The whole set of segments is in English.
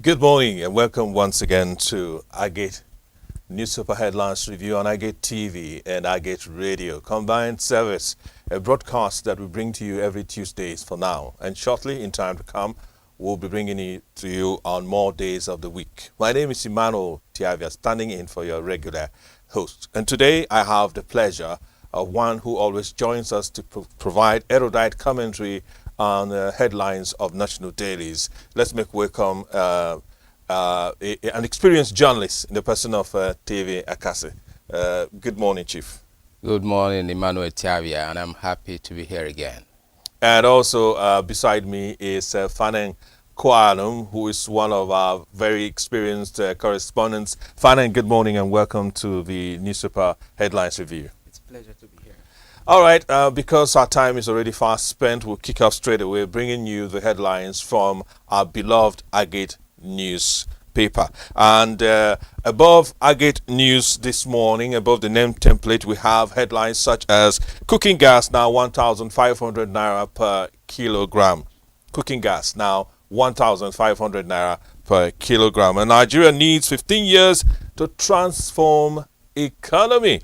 Good morning and welcome once again to Agate Newspaper Headlines Review on Agate TV and Agate Radio. Combined service, a broadcast that we bring to you every Tuesdays for now. And shortly, in time to come, we'll be bringing it to you on more days of the week. My name is Emmanuel Tiavia, standing in for your regular host. And today I have the pleasure of one who always joins us to provide erudite commentary on headlines of national dailies. Let's make welcome an experienced journalist in the person of TV Akase. Good morning, Chief. Good morning, Emmanuel Tiavia, and I'm happy to be here again. And also beside me is Fanen Kwanum, who is one of our very experienced correspondents. Fanen, good morning and welcome to the Newspaper Headlines Review. It's a pleasure to be here. All right, because our time is already fast spent, we'll kick off straight away, bringing you the headlines from our beloved Agate newspaper. And above Agate News this morning, above the name template, we have headlines such as cooking gas now 1,500 naira per kilogram. Cooking gas now 1,500 naira per kilogram. And Nigeria needs 15 years to transform economy.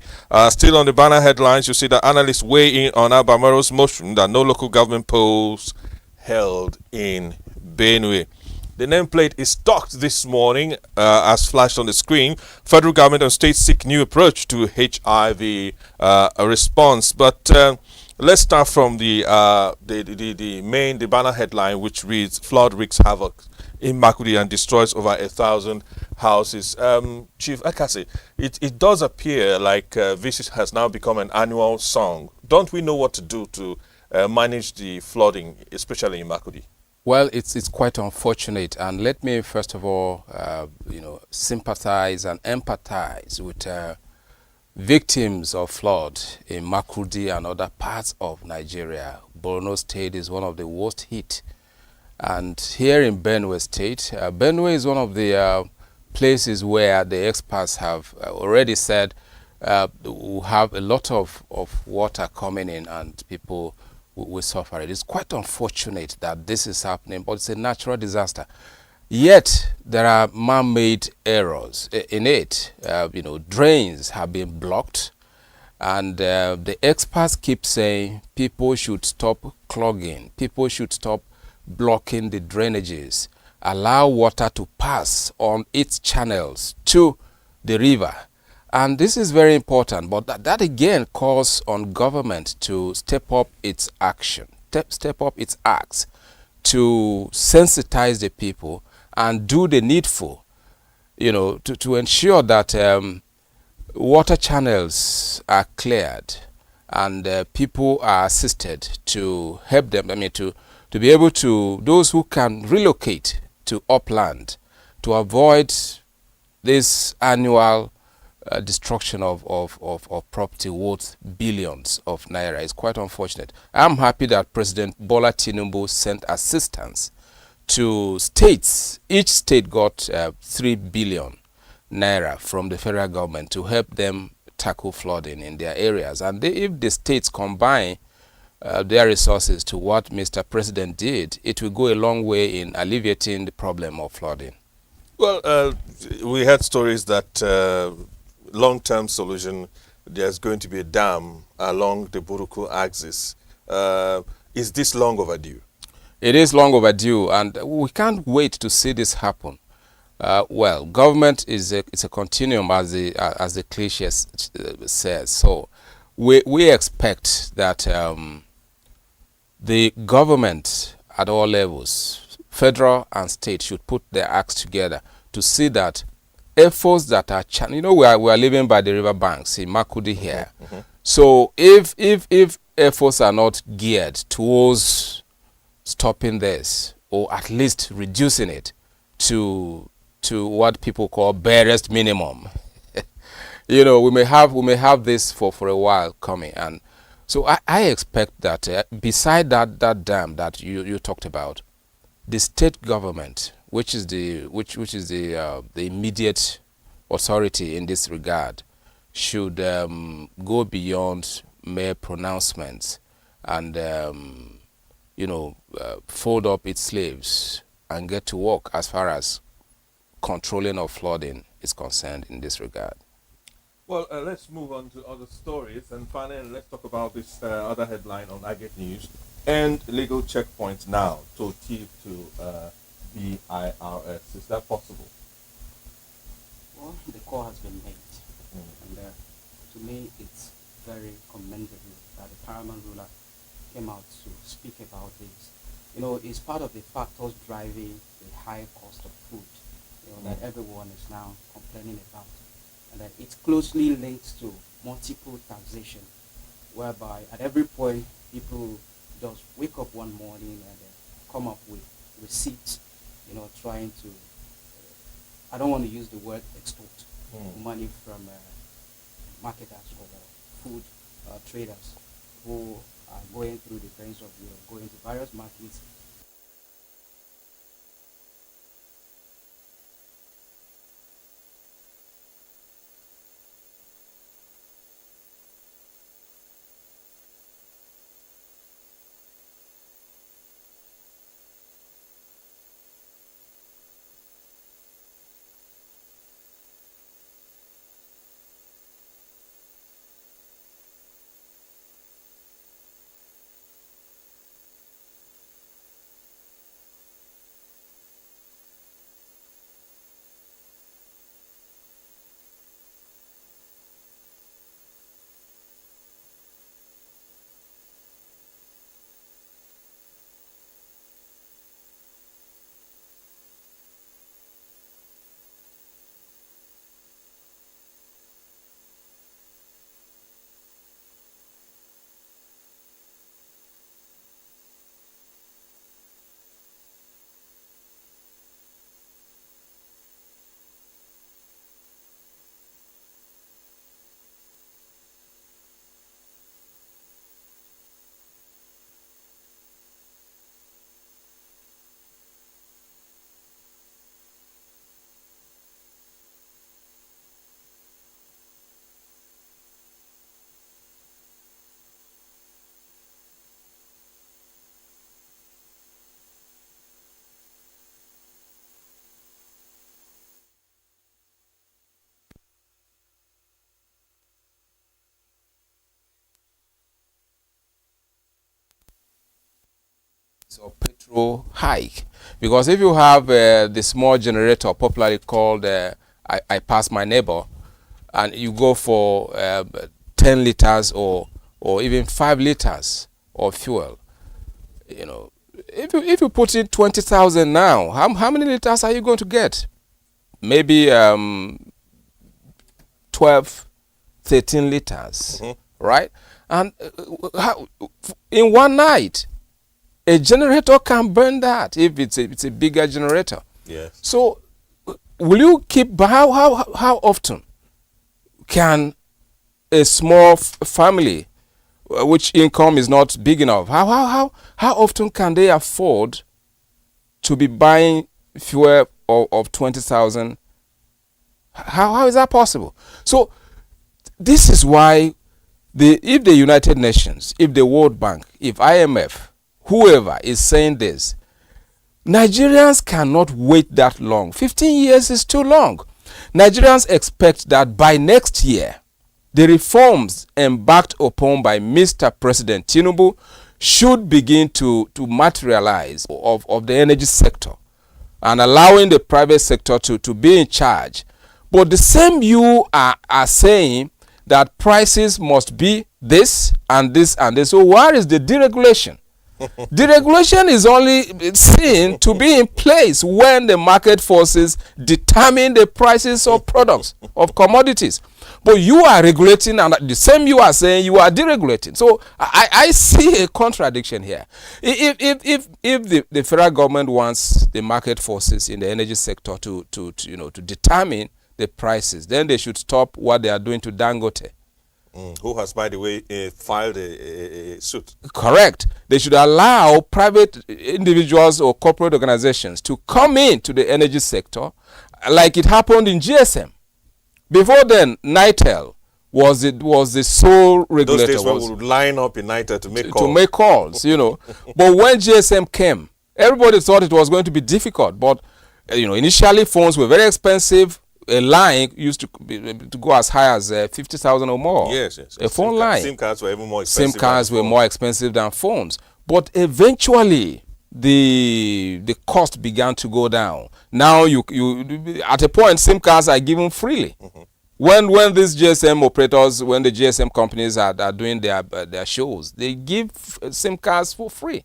Still on the banner headlines, you see that analysts weigh in on Albamero's motion that no local government polls held in Benue. The nameplate is docked this morning, as flashed on the screen. Federal government and states seek new approach to HIV response. But let's start from the banner headline, which reads: "Flood wreaks havoc in Makurdi and destroys over 1,000 houses." Chief Akase, it does appear like this has now become an annual song. Don't we know what to do to manage the flooding, especially in Makurdi? Well, it's quite unfortunate, and let me first of all, sympathize and empathize with victims of flood in Makurdi and other parts of Nigeria. Borno State is one of the worst hit, and here in Benue State, Benue is one of the places where the experts have already said we have a lot of water coming in and people will suffer it. It's quite unfortunate that this is happening, but it's a natural disaster. Yet there are man-made errors in it. Drains have been blocked, and the experts keep saying people should stop clogging, people should stop blocking the drainages, allow water to pass on its channels to the river. And this is very important, but that again calls on government to step up its action, step up its acts to sensitize the people and do the needful, to ensure that water channels are cleared and people are assisted to help them, to be able to, those who can relocate to upland to avoid this annual destruction of property worth billions of naira. Is quite unfortunate. I'm happy that President Bola Tinubu sent assistance to states. Each state got 3 billion naira from the federal government to help them tackle flooding in their areas. And if the states combine their resources to what Mr. President did, it will go a long way in alleviating the problem of flooding. Well, we had stories that long-term solution, there's going to be a dam along the Buruku axis. Is this long overdue? It is long overdue, and we can't wait to see this happen. Well, government it's a continuum, as the cliche says. So we expect that the government at all levels, federal and state, should put their acts together to see that efforts that are we are living by the river banks in Makurdi here. Mm-hmm. So if efforts are not geared towards stopping this, or at least reducing it to what people call barest minimum, we may have this for a while coming. And so I expect that beside that dam that you talked about, the state government, which is the immediate authority in this regard, should go beyond mere pronouncements and fold up its sleeves and get to work as far as controlling of flooding is concerned in this regard. Well, let's move on to other stories, and finally, let's talk about this other headline on Agate News. And legal checkpoints now to achieve to BIRS. Is that possible? Well, the call has been made, and to me, it's very commendable that the paramount ruler came out to speak about this. You know, it's part of the factors driving the high cost of food, that everyone is now complaining about. And that it's closely linked to multiple taxation, whereby at every point people just wake up one morning and come up with receipts, trying to, I don't want to use the word extort, money from marketers or food traders who are going through the pains of going to various markets. Or petrol hike, because if you have the small generator popularly called I pass my neighbor, and you go for 10 liters or even 5 liters of fuel, if you put in 20,000 now, how many liters are you going to get? Maybe 12, 13 liters, right? And in one night, a generator can burn that if it's a bigger generator. Yes. So, will you keep? How often can a small family, which income is not big enough, how often can they afford to be buying fuel of 20,000? How is that possible? So, this is why if the United Nations, if the World Bank, if IMF, whoever is saying this, Nigerians cannot wait that long. 15 years is too long. Nigerians expect that by next year, the reforms embarked upon by Mr. President Tinubu should begin to materialize of the energy sector and allowing the private sector to be in charge. But the same you are saying that prices must be this and this and this. So where is the deregulation? Deregulation is only seen to be in place when the market forces determine the prices of products, of commodities. But you are regulating, and the same you are saying you are deregulating. So I see a contradiction here. If the federal government wants the market forces in the energy sector to determine the prices, then they should stop what they are doing to Dangote. Who has, by the way, filed a suit. Correct. They should allow private individuals or corporate organizations to come into the energy sector like it happened in GSM. Before then, NITEL was the sole regulator. Those days when we would line up in NITEL to make calls. To make calls, But when GSM came, everybody thought it was going to be difficult. But initially phones were very expensive. A line used to go as high as 50,000 or more. Yes. A phone line. SIM cards were even more expensive. SIM cards were more expensive than phones. But eventually, the cost began to go down. Now, you at a point, SIM cards are given freely. When these GSM operators, when the GSM companies are doing their shows, they give SIM cards for free.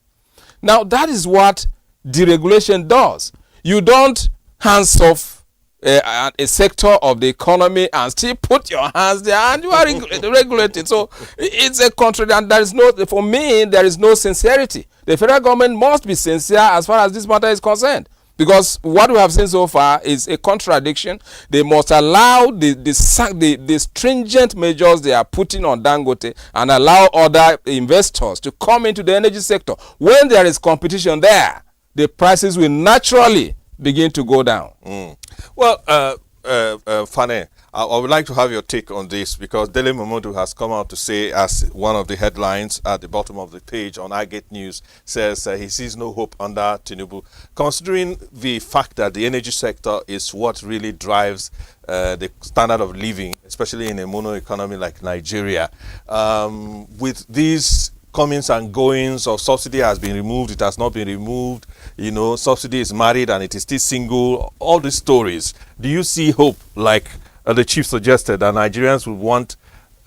Now, that is what deregulation does. You don't hands off a sector of the economy and still put your hands there and you are regulated. So it's a contradiction, and there is no, for me, there is no sincerity. The federal government must be sincere as far as this matter is concerned, because what we have seen so far is a contradiction. They must allow the stringent measures they are putting on Dangote and allow other investors to come into the energy sector. When there is competition there, the prices will naturally begin to go down. Well, Fane, I would like to have your take on this, because Dele Momodu has come out to say, as one of the headlines at the bottom of the page on iGate News says, he sees no hope under Tinubu, considering the fact that the energy sector is what really drives the standard of living, especially in a mono economy like Nigeria. With these comings and goings of subsidy has been removed, it has not been removed, subsidy is married and it is still single, all these stories. Do you see hope, like the chief suggested, that Nigerians would want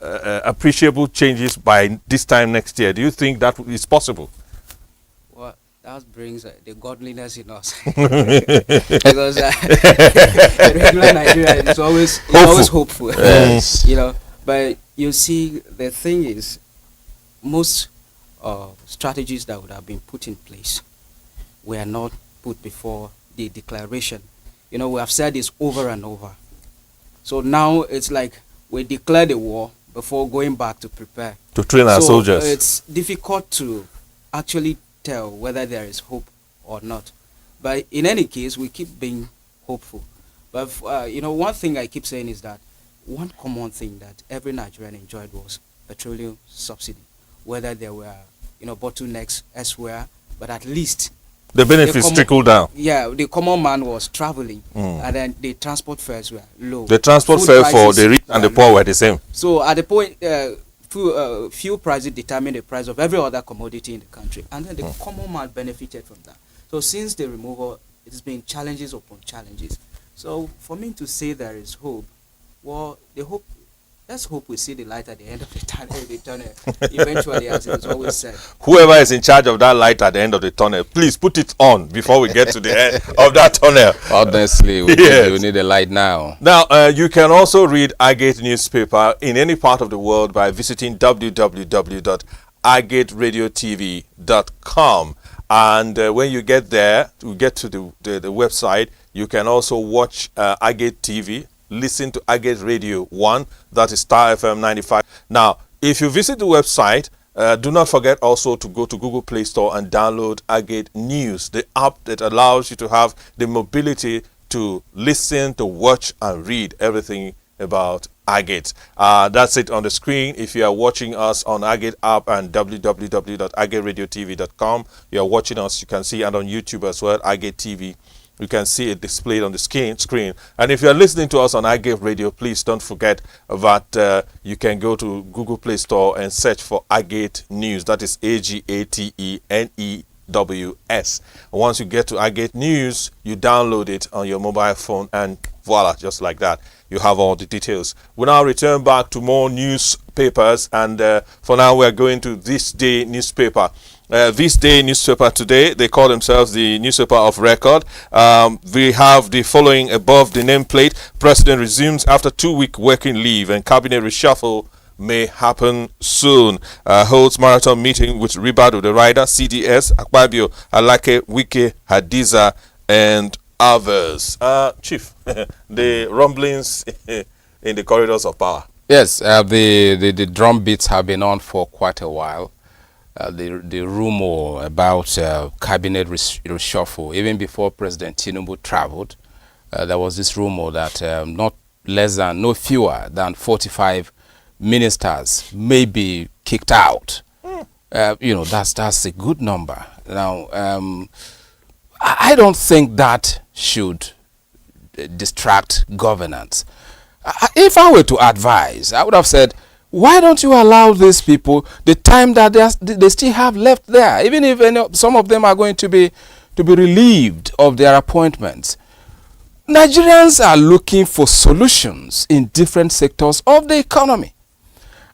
appreciable changes by this time next year? Do you think that is possible? Well, that brings the godliness in us. Because the regular Nigerian is always hopeful. Yes. But you see, the thing is, most strategies that would have been put in place were not put before the declaration. We have said this over and over. So now it's like we declare the war before going back to prepare. To train our soldiers. It's difficult to actually tell whether there is hope or not. But in any case, we keep being hopeful. But, one thing I keep saying is that one common thing that every Nigerian enjoyed was petroleum subsidy. Whether there were, bottlenecks elsewhere, but at least the benefits trickle down. Yeah, the common man was traveling, and then the transport fares were low. The transport fare for the rich and the poor were the same. So at the point, fuel prices determine the price of every other commodity in the country, and then the common man benefited from that. So since the removal, it has been challenges upon challenges. So for me to say there is hope, well, let's hope we see the light at the end of the tunnel. Eventually, as it is always said. Whoever is in charge of that light at the end of the tunnel, please put it on before we get to the end of that tunnel. Honestly, we need a light now. Now, you can also read iGate newspaper in any part of the world by visiting www.iGateRadioTV.com. And when you get there, you get to the website, you can also watch iGate TV. Listen to iGate Radio 1, that is Star FM 95. Now, if you visit the website, do not forget also to go to Google Play Store and download iGate News, the app that allows you to have the mobility to listen, to watch, and read everything about iGate. That's it on the screen. If you are watching us on iGate app and www.iGateRadioTV.com, you are watching us, you can see, and on YouTube as well, iGate TV. You can see it displayed on the screen. And if you're listening to us on iGate Radio, please don't forget that you can go to Google Play Store and search for iGate News. That is AGATENEWS. Once you get to iGate News, you download it on your mobile phone, and voila, just like that, you have all the details. We now return back to more newspapers, and for now we're going to This Day newspaper. This Day newspaper today, they call themselves the newspaper of record. We have the following above the nameplate. President resumes after 2-week working leave, and cabinet reshuffle may happen soon. Holds marathon meeting with Ribadu the Rider, CDS, Akpabio, Alake, Wike, Hadiza, and others. Chief, the rumblings in the corridors of power. Yes, the drum beats have been on for quite a while. The rumor about cabinet reshuffle, even before President Tinubu traveled, there was this rumor that no fewer than 45 ministers may be kicked out. That's a good number. Now, I don't think that should distract governance. If I were to advise, I would have said, why don't you allow these people the time that they still have left there, even if some of them are going to be relieved of their appointments. Nigerians are looking for solutions in different sectors of the economy.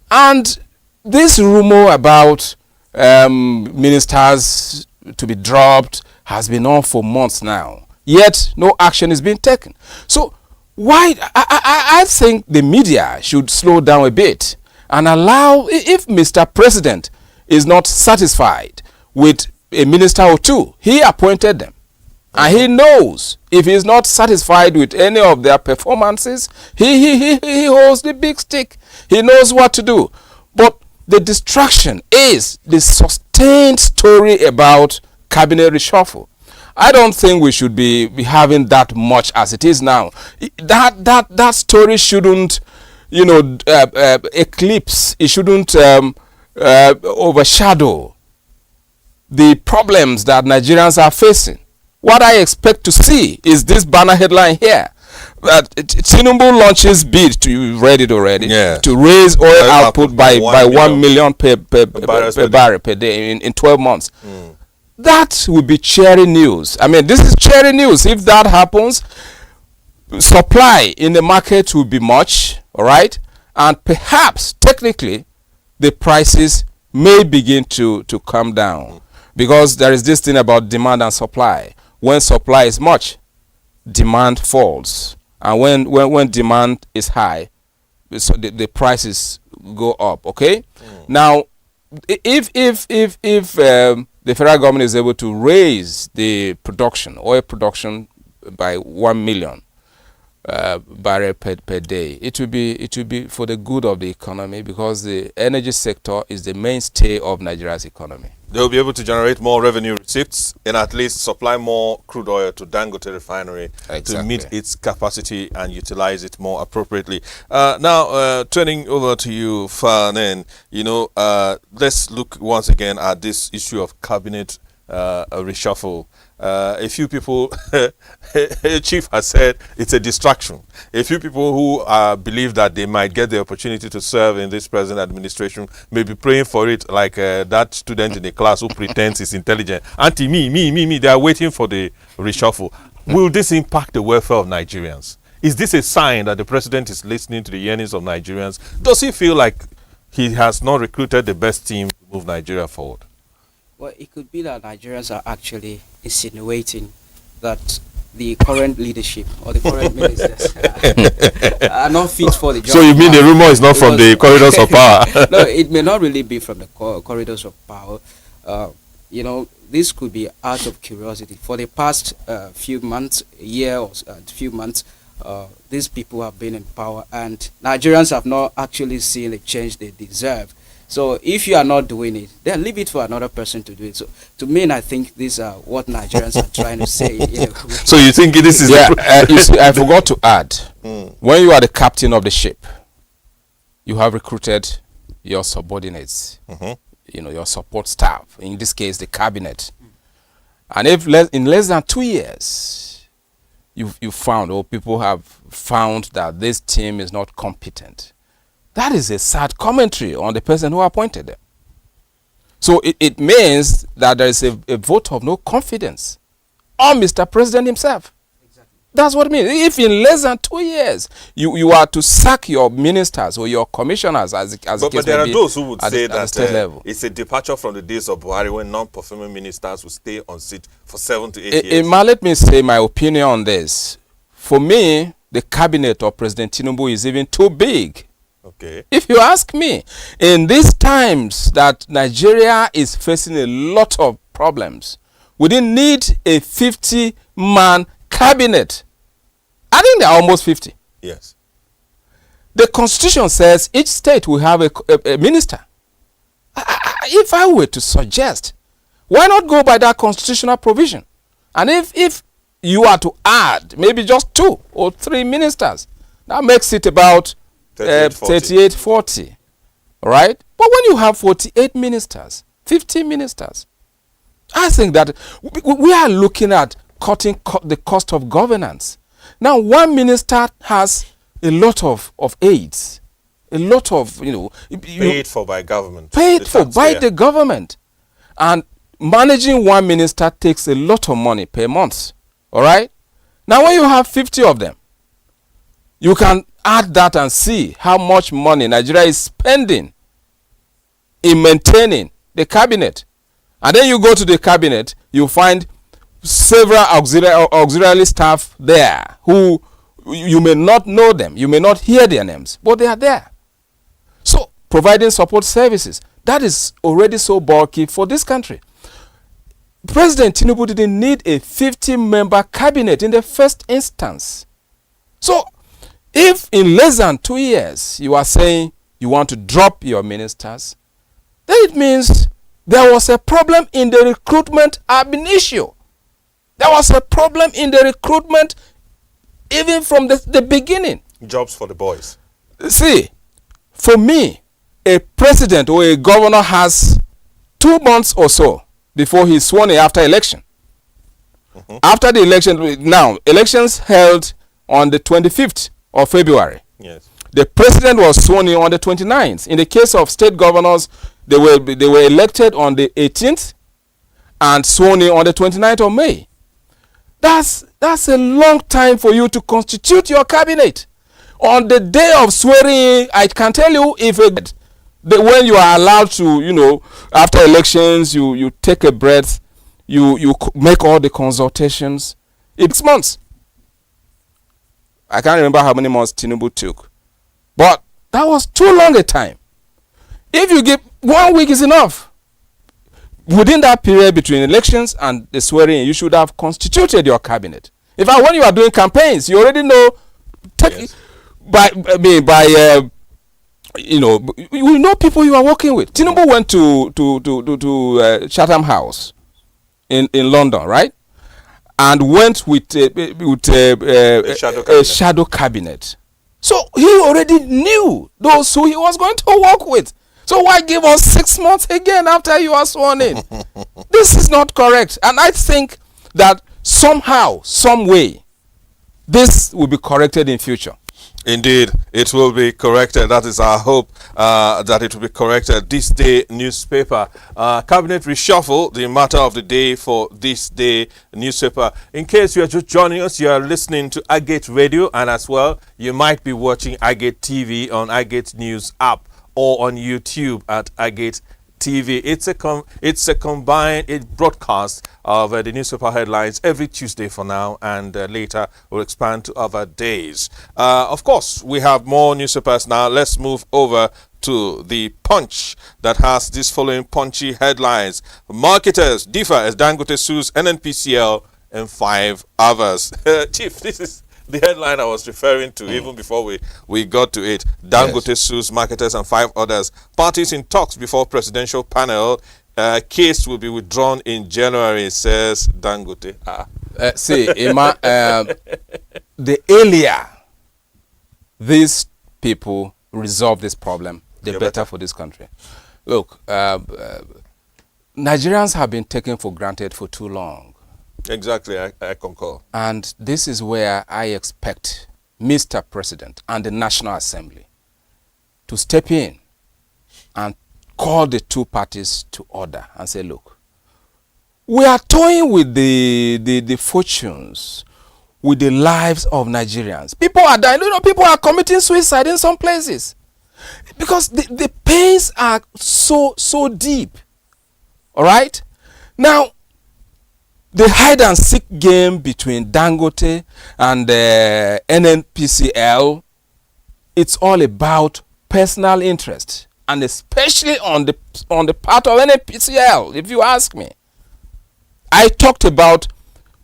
And this rumor about ministers to be dropped has been on for months now, yet no action is being taken. So why I think the media should slow down a bit and allow, if Mr. President is not satisfied with a minister or two, he appointed them. And he knows if he's not satisfied with any of their performances, he holds the big stick. He knows what to do. But the distraction is the sustained story about cabinet reshuffle. I don't think we should be having that much as it is now. That story shouldn't, eclipse. It shouldn't overshadow the problems that Nigerians are facing. What I expect to see is this banner headline here. That Tinubu launches bid, to read it already, to raise oil output by 1 million per barrel per day in 12 months. That would be cheery news. I mean, this is cheery news. If that happens, supply in the market will be much, all right? And perhaps, technically, the prices may begin to come down. Because there is this thing about demand and supply. When supply is much, demand falls. And when demand is high, so the prices go up, okay? Now, if the federal government is able to raise the oil production by 1 million barrel per day, it will be for the good of the economy, because the energy sector is the mainstay of Nigeria's economy. They'll be able to generate more revenue receipts and at least supply more crude oil to Dangote refinery to meet its capacity and utilize it more appropriately. Now, turning over to you, Fanen, let's look once again at this issue of cabinet reshuffle. A few people, Chief has said it's a distraction. A few people who believe that they might get the opportunity to serve in this present administration may be praying for it, like that student in the class who pretends he's intelligent. Auntie, me, they are waiting for the reshuffle. Will this impact the welfare of Nigerians? Is this a sign that the president is listening to the yearnings of Nigerians? Does he feel like he has not recruited the best team to move Nigeria forward? Well, it could be that Nigerians are actually insinuating that the current leadership or the current ministers are not fit for the job. So you mean the rumor is not from the corridors of power? No, it may not really be from the corridors of power. This could be out of curiosity. For the past few months, these people have been in power, and Nigerians have not actually seen the change they deserve. So if you are not doing it, then leave it for another person to do it. So to me, I think these are what Nigerians are trying to say. So you think this is... you see, I forgot to add, when you are the captain of the ship, you have recruited your subordinates, your support staff, in this case, the cabinet. And if in less than 2 years, you found, or people have found that this team is not competent, that is a sad commentary on the person who appointed them. So it means that there is a vote of no confidence on Mr. President himself. Exactly. That's what it means. If in less than 2 years you are to sack your ministers or your commissioners as but there are those who would say that it's a departure from the days of Buhari when non-performing ministers would stay on seat for 7 to 8 years. Let me say my opinion on this. For me, the cabinet of President Tinubu is even too big. Okay. If you ask me, in these times that Nigeria is facing a lot of problems, we didn't need a 50-man cabinet. I think there are almost 50. Yes. The constitution says each state will have a minister. If I were to suggest, why not go by that constitutional provision? And if you are to add maybe just 2 or 3 ministers, that makes it about 38-40, right? But when you have 48 ministers, 50 ministers, I think that we are looking at cutting the cost of governance. Now, one minister has a lot of aides, a lot of, Paid for by government. Paid for by the government. And managing one minister takes a lot of money per month. All right? Now, when you have 50 of them, you can add that and see how much money Nigeria is spending in maintaining the cabinet. And then you go to the cabinet, you find several auxiliary staff there who you may not know them, you may not hear their names, but they are there. So, providing support services, that is already so bulky for this country. President Tinubu didn't need a 50-member cabinet in the first instance. So, if in less than 2 years you are saying you want to drop your ministers, then it means there was a problem in the recruitment ab initio. There was a problem in the recruitment even from the beginning. Jobs for the boys. See, for me, a president or a governor has 2 months or so before he's sworn in after election. After the election, now, elections held on the 25th of February. Yes. The president was sworn in on the 29th. In the case of state governors, they were elected on the 18th and sworn in on the 29th of May. That's a long time for you to constitute your cabinet. On the day of swearing, I can tell you when you are allowed to, after elections, you take a breath, you make all the consultations. It's months. I can't remember how many months Tinubu took. But that was too long a time. If you give 1 week is enough. Within that period between elections and the swearing, you should have constituted your cabinet. In fact, when you are doing campaigns, you already know, Yes. you know people you are working with. Tinubu went to Chatham House in London, right? And went with a shadow cabinet. So he already knew those who he was going to work with. So why give us 6 months again after you are sworn in? This is not correct. And I think that somehow, some way, this will be corrected in future. Indeed, it will be corrected. That is our hope, that it will be corrected. This Day newspaper, cabinet reshuffle, the matter of the day for This Day newspaper. In case you are just joining us, you are listening to Agate Radio, and as well, you might be watching Agate TV on Agate News app or on YouTube at Agate TV. It's a combined broadcast of the newspaper headlines every Tuesday for now, and later we'll expand to other days. Of course, we have more newspapers now. Let's move over to the Punch that has these following punchy headlines. Marketers differ as Dangote sues NNPCL and 5 others. Chief, this is the headline I was referring to even before we got to it. Dangote sues marketers and 5 others. Parties in talks before presidential panel. Case will be withdrawn in January, says Dangote. The earlier these people resolve this problem, the better for this country. Look, Nigerians have been taken for granted for too long. Exactly, I concur. And this is where I expect Mr. President and the National Assembly to step in and call the 2 parties to order and say, look, we are toying with the fortunes, with the lives of Nigerians. People are dying. People are committing suicide in some places because the pains are so deep. All right? Now, the hide and seek game between Dangote and NNPCL, it's all about personal interest, and especially on the part of NNPCL, if you ask me. I talked about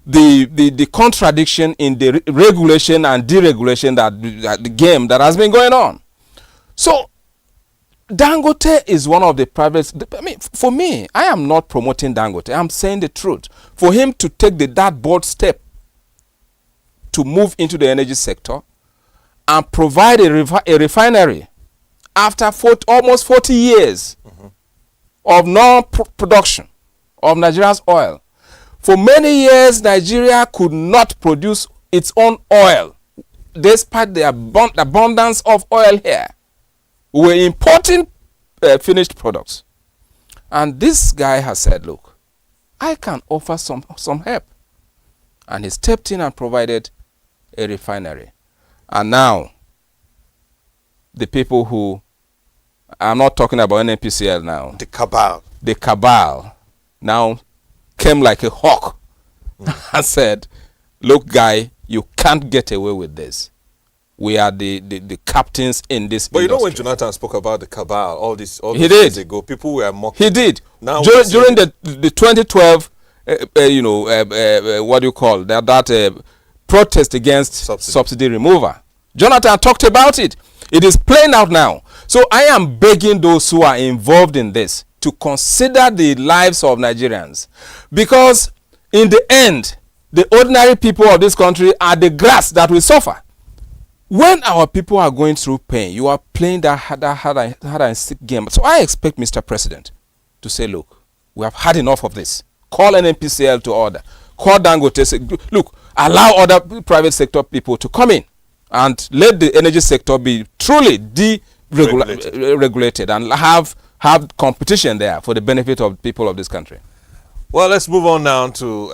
the contradiction in the regulation and deregulation that the game that has been going on. So Dangote is one of the private. For me, I am not promoting Dangote. I'm saying the truth. For him to take that bold step to move into the energy sector and provide a refinery after almost 40 years of non-production of Nigeria's oil, For many years, Nigeria could not produce its own oil, despite the abundance of oil here. We were importing finished products. And this guy has said, look, I can offer some help. And he stepped in and provided a refinery. And now, the people who, I'm not talking about NNPCL now. The cabal. The cabal now came like a hawk and said, look, guy, you can't get away with this. We are the captains in this But industry. you know when Jonathan spoke about the cabal all these He years did. ago, people were mocking. He did. Now During the 2012, what do you call that protest against subsidy remover. Jonathan talked about it. It is playing out now. So I am begging those who are involved in this to consider the lives of Nigerians. Because in the end, the ordinary people of this country are the grass that will suffer. When our people are going through pain, you are playing that hard and seek game. So I expect Mr. President to say, look, we have had enough of this. Call NNPCL to order. Call Dangote. Say, look, allow other private sector people to come in and let the energy sector be truly deregulated and have competition there for the benefit of people of this country. Well, let's move on now to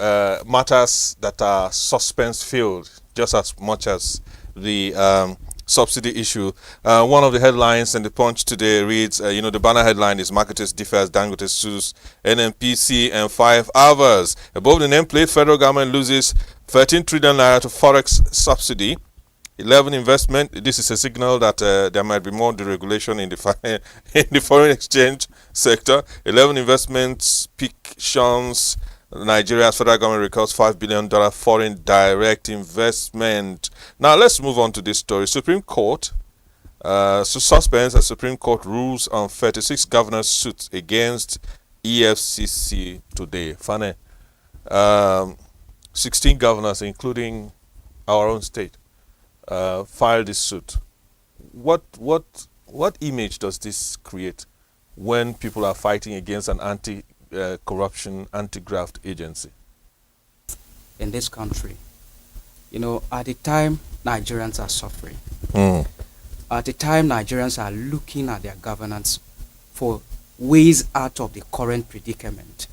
matters that are suspense-filled, just as much as the subsidy issue. One of the headlines in the Punch today reads, the banner headline is Marketers Differs, Dangote sues NNPC and 5 hours. Above the nameplate, federal government loses 13 trillion naira to forex subsidy. 11 investment. This is a signal that there might be more deregulation in the foreign exchange sector. 11 investments peak shuns Nigeria's federal government records $5 billion foreign direct investment. Now let's move on to this story. Supreme Court suspends as Supreme Court rules on 36 governors' suits against EFCC today. Fane, 16 governors, including our own state, filed this suit. What image does this create when people are fighting against an anti-corruption, anti-graft agency? In this country, at the time Nigerians are suffering, at the time Nigerians are looking at their governance for ways out of the current predicament,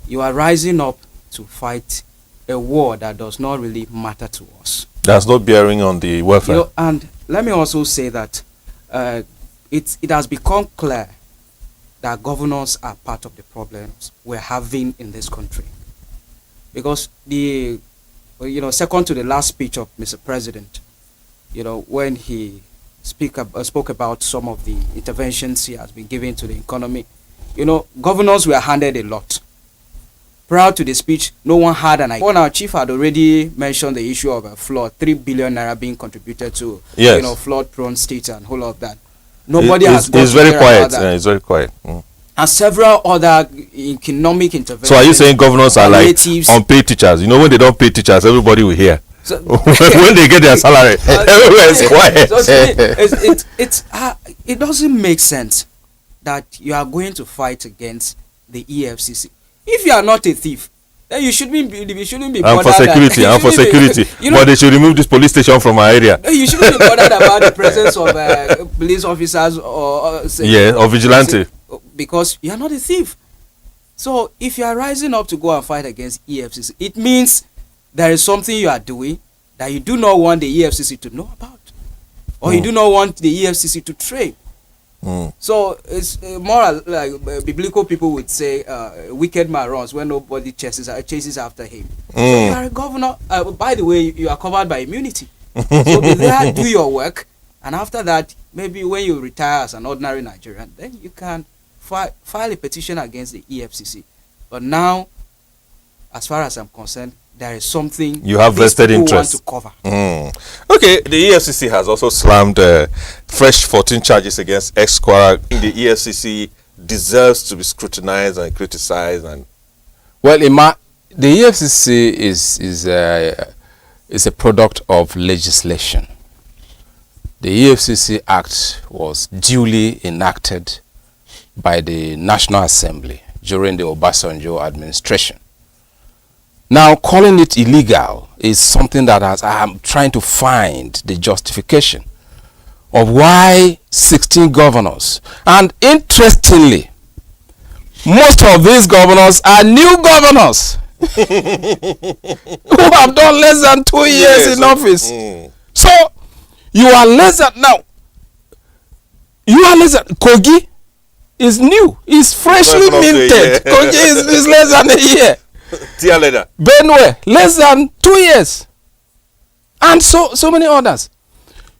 you are rising up to fight a war that does not really matter to us. That's not bearing on the welfare. And let me also say that it has become clear that governors are part of the problems we're having in this country. Because second to the last speech of Mr. President, when he spoke about some of the interventions he has been giving to the economy, governors were handed a lot. Prior to the speech, no one had an idea. When our chief had already mentioned the issue of a flood, 3 billion naira being contributed to, flood-prone states and whole of that. Nobody has got It's very quiet. It's very quiet. And several other economic interventions. So are you saying governors are like unpaid teachers? When they don't pay teachers, everybody will hear. So, when they get their salary, everywhere is quiet. So it doesn't make sense that you are going to fight against the EFCC. If you are not a thief, then you shouldn't be bothered. And for security, but they should remove this police station from our area. You shouldn't be bothered about the presence of police officers or vigilante. Because you are not a thief. So if you are rising up to go and fight against EFCC, it means there is something you are doing that you do not want the EFCC to know about, or you do not want the EFCC to train. So it's more like biblical people would say, wicked man runs when nobody chases after him. So you are a governor. By the way, you are covered by immunity. So be there, do your work, and after that, maybe when you retire as an ordinary Nigerian, then you can file a petition against the EFCC. But now, as far as I'm concerned, there is something you have vested interest want to cover. Okay, the EFCC has also slammed fresh 14 charges against ex-Kwara. The EFCC deserves to be scrutinized and criticized. And well, the EFCC is a product of legislation. The EFCC Act was duly enacted by the National Assembly during the Obasanjo administration. Now, calling it illegal is something that I'm trying to find the justification of why 16 governors. And interestingly, most of these governors are new governors who have done less than 2 years in office. So, you are less than, now, you are less than, Kogi is new, is freshly minted. Kogi is less than a year. Benue, less than 2 years. And so many others.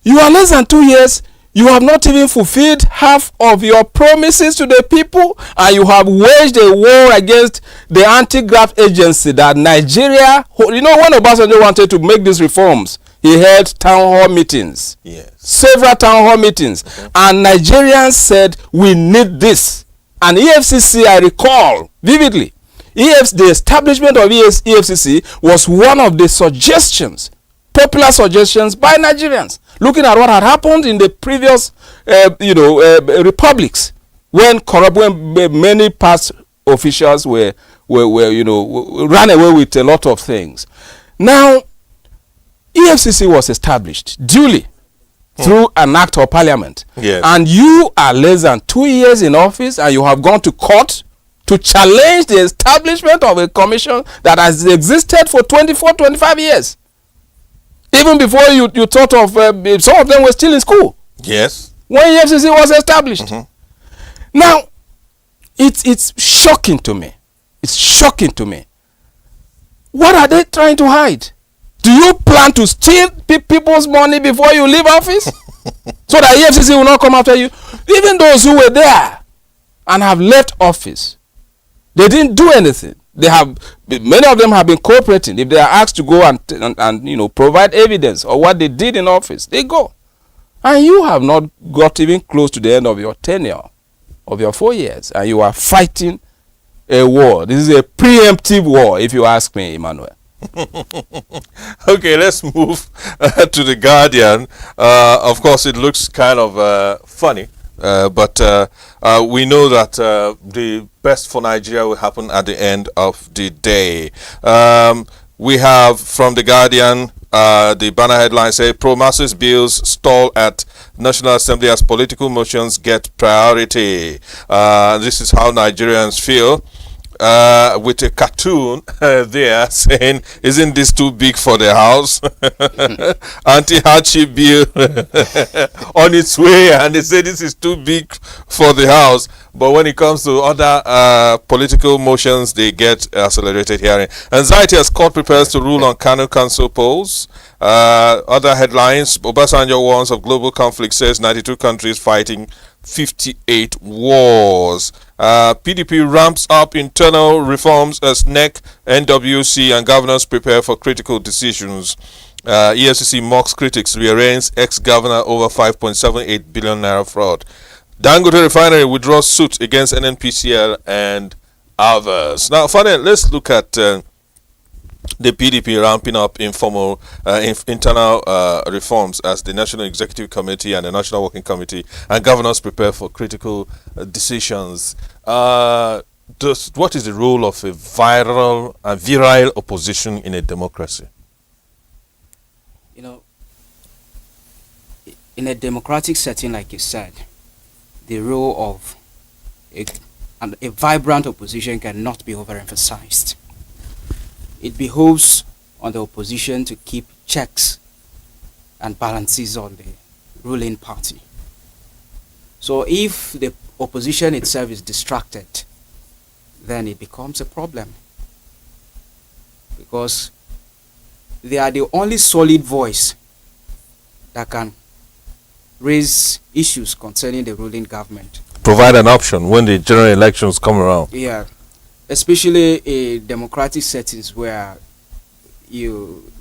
You are less than 2 years. You have not even fulfilled half of your promises to the people, and you have waged a war against the anti-graft agency that Nigeria, you know, when Obasanjo wanted to make these reforms, he held town hall meetings. Yes. Several town hall meetings. Okay. And Nigerians said, we need this. And EFCC, I recall vividly, the establishment of EFCC was one of the suggestions, popular suggestions by Nigerians, looking at what had happened in the previous, republics, when many past officials were ran away with a lot of things. Now, EFCC was established duly through an act of parliament. Yes. And you are less than 2 years in office, and you have gone to court to challenge the establishment of a commission that has existed for 24, 25 years. Even before you thought of, some of them were still in school. Yes. When EFCC was established. Now, it's shocking to me. It's shocking to me. What are they trying to hide? Do you plan to steal people's money before you leave office? So that EFCC will not come after you? Even those who were there and have left office, they didn't do anything. Many of them have been cooperating. If they are asked to go and provide evidence of what they did in office, they go. And you have not got even close to the end of your tenure, of your 4 years, and you are fighting a war. This is a preemptive war, if you ask me, Emmanuel. Okay, let's move to The Guardian. Of course, it looks kind of funny, but we know that the best for Nigeria will happen at the end of the day. We have from The Guardian, the banner headline say, pro-masses bills stall at National Assembly as political motions get priority. This is how Nigerians feel. With a cartoon there saying, isn't this too big for the house? Anti-hardship bill on its way, and they say this is too big for the house. But when it comes to other political motions, they get accelerated hearing. Anxiety as court prepares to rule on Kano Council polls. Other headlines, Obasanjo warns of global conflict, says 92 countries fighting 58 wars. PDP ramps up internal reforms as NEC, NWC and governors prepare for critical decisions. EFCC mocks critics, rearranges ex-governor over 5.78 billion naira fraud. Dangote Refinery withdraws suit against NNPCL and others. Now, finally, let's look at the PDP ramping up informal internal reforms as the National Executive Committee and the National Working Committee and governors prepare for critical decisions. What is the role of a virile opposition in a democracy? You know, in a democratic setting, like you said, the role of a vibrant opposition cannot be overemphasized. It behoves on the opposition to keep checks and balances on the ruling party. So if the opposition itself is distracted, then it becomes a problem. Because they are the only solid voice that can raise issues concerning the ruling government. Provide an option when the general elections come around. Yeah. Especially in democratic settings where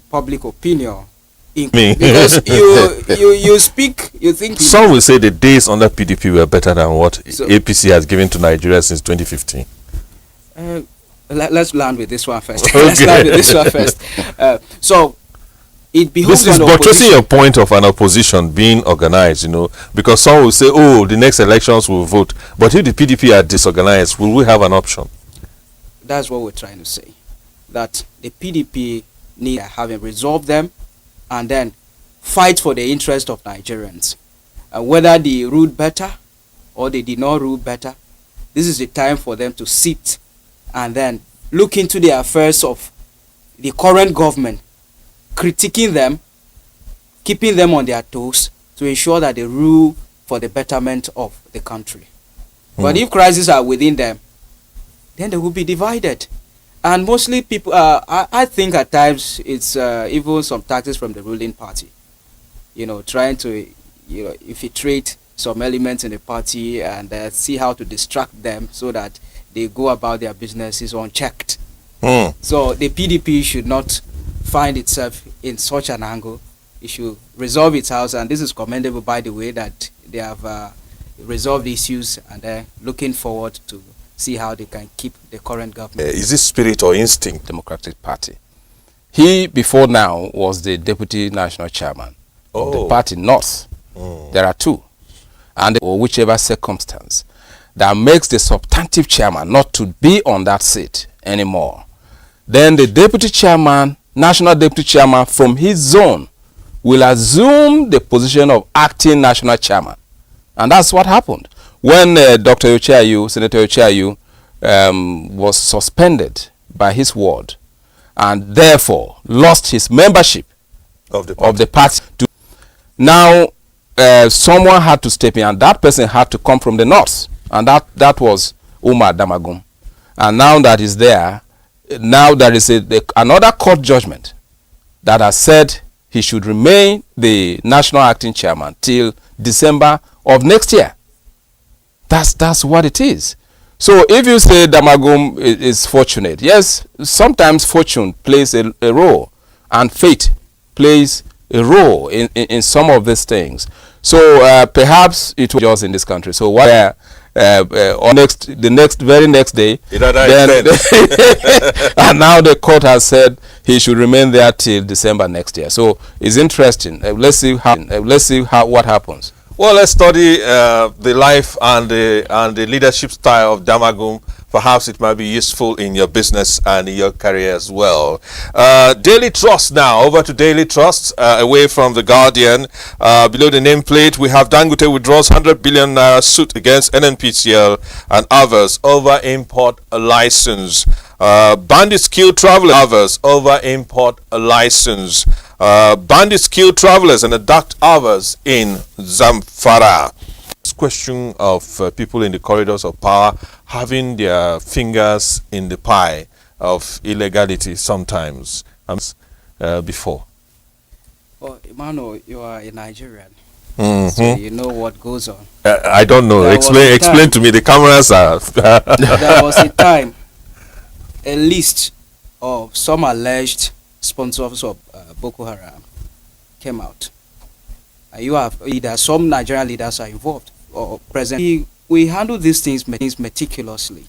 public opinion, because you speak, you think. Some will say the days under PDP were better than what APC has given to Nigeria since 2015. Let's land with this one first. Okay. Let's land with this one first. So it behoves. This is buttressing your point of an opposition being organized, because some will say, oh, the next elections will vote. But if the PDP are disorganized, will we have an option? That's what we're trying to say. that the PDP need having resolved them and then fight for the interest of Nigerians. And whether they ruled better or they did not rule better, this is the time for them to sit and then look into the affairs of the current government, critiquing them, keeping them on their toes to ensure that they rule for the betterment of the country. But if crises are within them, then they will be divided. And mostly people, I think at times it's even some tactics from the ruling party, trying to, infiltrate some elements in the party and see how to distract them so that they go about their businesses unchecked. So the PDP should not find itself in such an angle. It should resolve its house, and this is commendable, by the way, that they have resolved issues and they're looking forward to see how they can keep the current government. Is this spirit or instinct? Democratic Party. He, before now, was the deputy national chairman of the party North. There are two. And or whichever circumstance that makes the substantive chairman not to be on that seat anymore, then the deputy chairman, national deputy chairman from his zone, will assume the position of acting national chairman. And that's what happened. When Dr. Yochiayu, Senator Yochiayu, was suspended by his ward and therefore lost his membership of the party. Now, someone had to step in, and that person had to come from the North, and that was Umar Damagum. And now that is there, now there is another court judgment that has said he should remain the national acting chairman till December of next year. That's what it is. So if you say Damagum is fortunate, yes, sometimes fortune plays a role, and fate plays a role in some of these things. So perhaps it was just in this country. So what the very next day, then and now the court has said he should remain there till December next year. So it's interesting. Let's see what happens. Well, let's study the life and the leadership style of Damagum. Perhaps it might be useful in your business and in your career as well. Daily Trust now. Over to Daily Trust, away from The Guardian. Below the nameplate, we have Dangote withdraws 100 billion naira suit against NNPCL and others over import a license. Bandits kill travelers, others over import a license. Bandits kill travelers and abduct others in Zamfara. This question of people in the corridors of power having their fingers in the pie of illegality sometimes before. Well, Emmanuel, you are a Nigerian, so you know what goes on. I don't know. Explain to me. The cameras are... There was a time, a list of some alleged sponsors of Boko Haram came out. You have leaders, some Nigerian leaders are involved or present. We handle these things meticulously.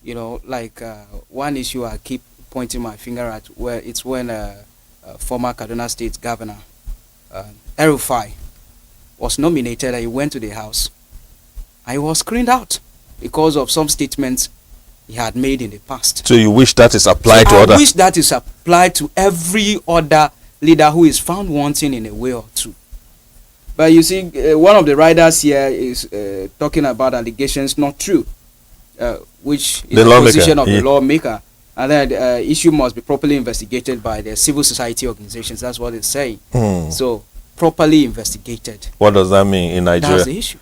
Like one issue I keep pointing my finger at, where it's when former Kaduna State Governor El-Rufai was nominated, and he went to the house and he was screened out because of some statements he had made in the past. So you wish that is applied to others? I wish that is applied to every other leader who is found wanting in a way or two. But you see, one of the writers here is talking about allegations not true, which is the position of the lawmaker. And then the issue must be properly investigated by the civil society organizations. That's what it's saying. So, properly investigated. What does that mean in Nigeria? That's the issue.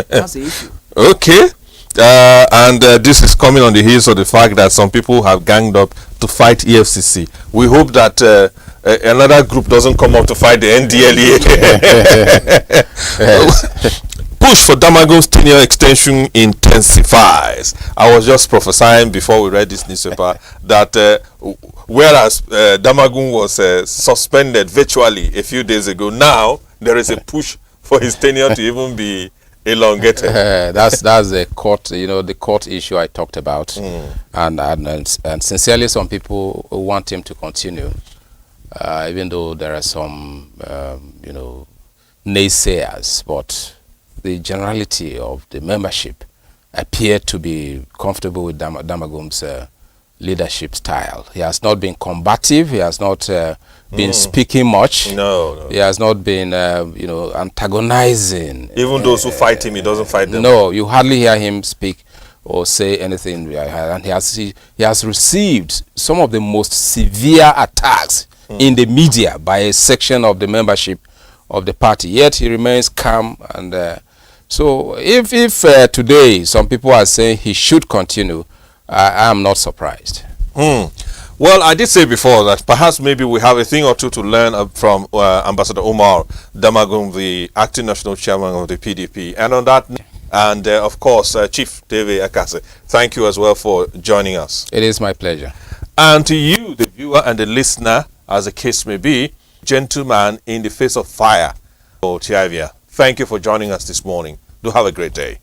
That's the issue. Okay. And this is coming on the heels of the fact that some people have ganged up to fight EFCC. We hope that another group doesn't come up to fight the NDLEA. Push for Damagum's tenure extension intensifies. I was just prophesying before we read this newspaper that whereas Damagum was suspended virtually a few days ago, now there is a push for his tenure to even be elongated. That's the court, the court issue I talked about, and sincerely, some people want him to continue, even though there are some, naysayers. But the generality of the membership appear to be comfortable with Damagum's leadership style. He has not been combative. He has not been speaking much. No. He has not been, antagonizing. Even those who fight him, he doesn't fight them. No, you hardly hear him speak or say anything. And he has received some of the most severe attacks in the media by a section of the membership of the party. Yet he remains calm. And so if today some people are saying he should continue, I am not surprised. Well, I did say before that perhaps maybe we have a thing or two to learn from Ambassador Umar Damagum, the acting national chairman of the PDP. And on that, and of course, Chief David Akase, thank you as well for joining us. It is my pleasure. And to you, the viewer and the listener, as the case may be, gentleman in the face of fire, Tiavia, thank you for joining us this morning. Do have a great day.